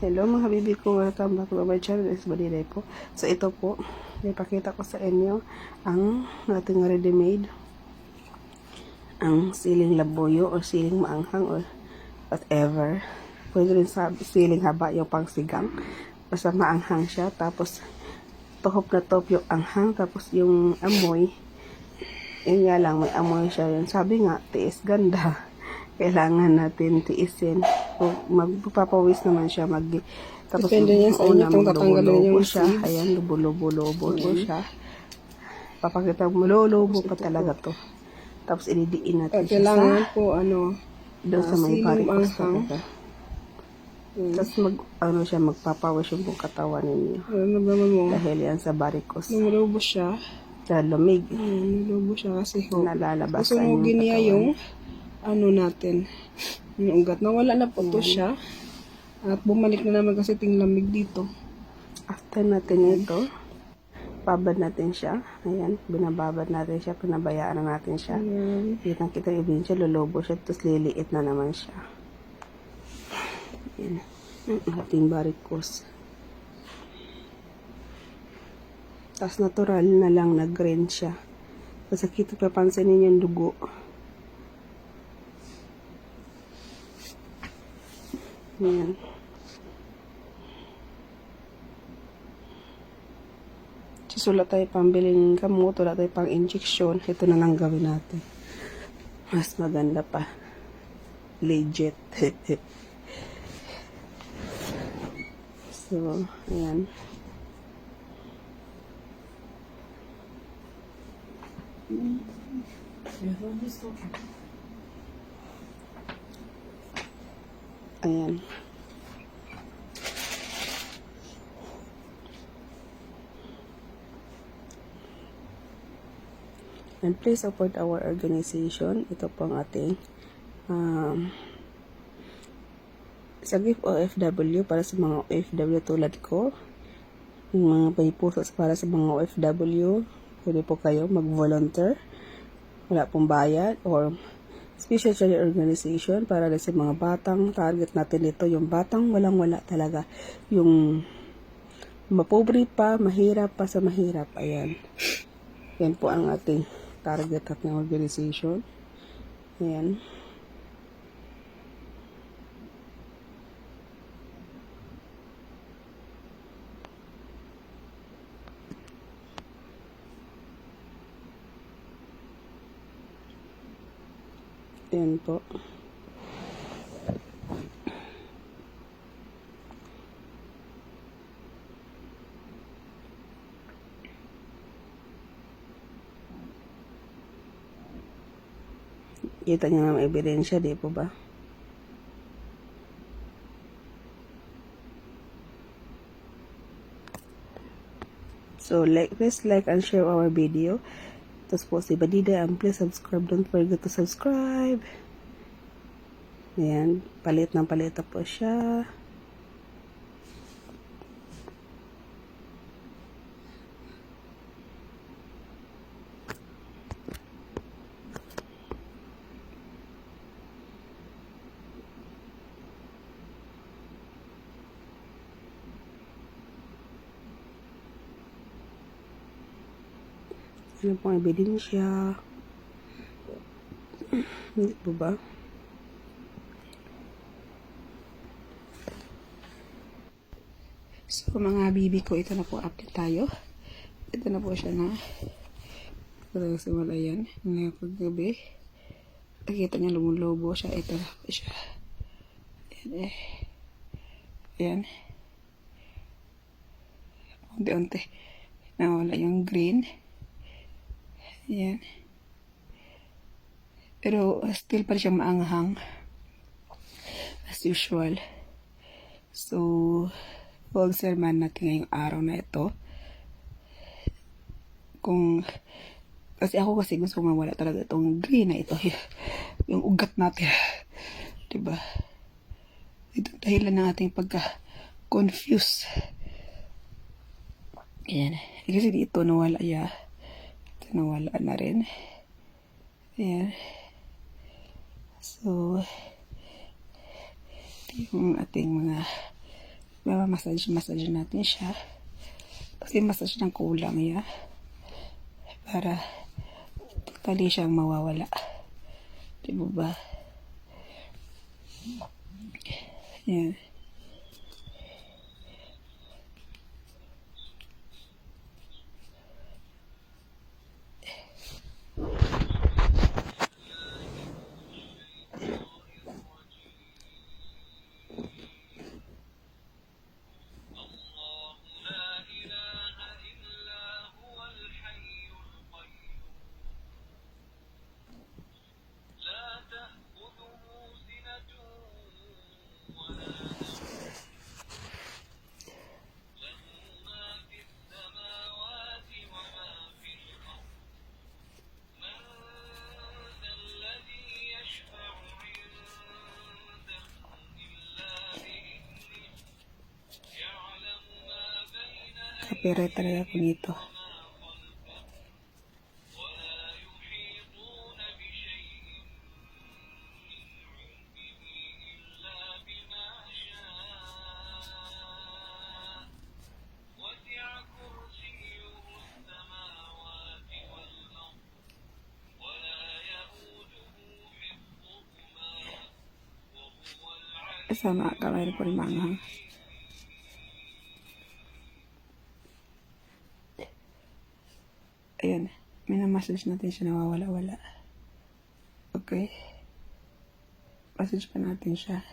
Hello mga habibi ko, welcome back to my channel, is Badiday po. So ito po, ipakita ko sa inyo ang ating ready-made, ang siling labuyo or siling maanghang or whatever. Pwede rin sa siling haba yung pangsigang, basta maanghang siya. Tapos tuhop na top yung anghang, tapos yung amoy, yun nga lang, may amoy siya yun. Sabi nga, tiis ganda. Kailangan natin tiisin. Magpapawis naman siya. Tapos depende yan sa inyo kung tatanggalin yung siya. seeds. Ayan, lubo-lubo siya. Papakita mo, lubo pa talaga to. Tapos ididiin natin siya kailangan sa po, doon sa may siling varicose anghang. talaga. Tapos siya, magpapawis yung buong katawan ninyo. Ano naman mo? Dahil yan sa varicose. Lumulubo siya. Sa lamig. Lumulubo siya kasi Nalalabasan susunugin niya katawan. yung natin. Yung ugat. Nawala na po to siya. At bumalik na naman kasi ting lamig dito. After natin ito, babad natin siya. Ayan, binababad natin siya. Pinabayaan na natin siya. Kitang-kita ibig siya, lulubo siya. Tapos liliit na naman siya. Ayan. Ang ating varicose. Tapos natural na lang na green siya. Tapos kita papansin ninyo yung dugo. Ayan. So, wala tayo pambiling gamot, wala tayo pang injection. Ito na lang gawin natin. Mas maganda pa. Legit. So, ayan. Ayan. And please support our organization. Ito po ang ating sa Gift OFW para sa mga OFW tulad ko. Yung mga paipuso para sa mga OFW. Pwede po kayo mag-volunteer. Wala pong bayad or special charity organization para sa mga batang. Target natin dito yung batang walang-wala talaga. Yung mapobre pa, mahirap pa sa mahirap. Ayan. Yan po ang ating target at ng organization. Ayan. Ayan po. Kita niyo naman ebidensya, di po ba? So, please like and share our video. Tapos po si Badida, and please subscribe. Don't forget to subscribe. Ayan, palit ng palita po siya. Ano pong ebidensya? Hindi po ba? So, mga bibi ko, ito na po, update tayo. Ito na po siya na. Ito sa wala yan. Ngayon paggabi. Nakita niya lumulobo siya. Ito na po siya. Ayan eh. Ayan. Unti-unti. Nawala yung green. Ayan. Pero still pa siya maanghang. As usual. So, pag-obserbahan natin ngayong araw na ito. Kasi gusto mawala talaga itong green na ito. Yung ugat natin. Diba? Ito dahilan ng ating pagka-confuse. Ayan. Kasi dito nawala ya. Ito nawala na rin. Ayan. So, yung ating mga massage natin siya. Kasi massage ng kulang ya. Para totally siyang mawawala. Diba ba? Yan. Copyright talaga ako nito. Sama kamay po rin mga. Ayan. Minamassage natin siya, nawawala-wala. Okay. Massage pa natin siya.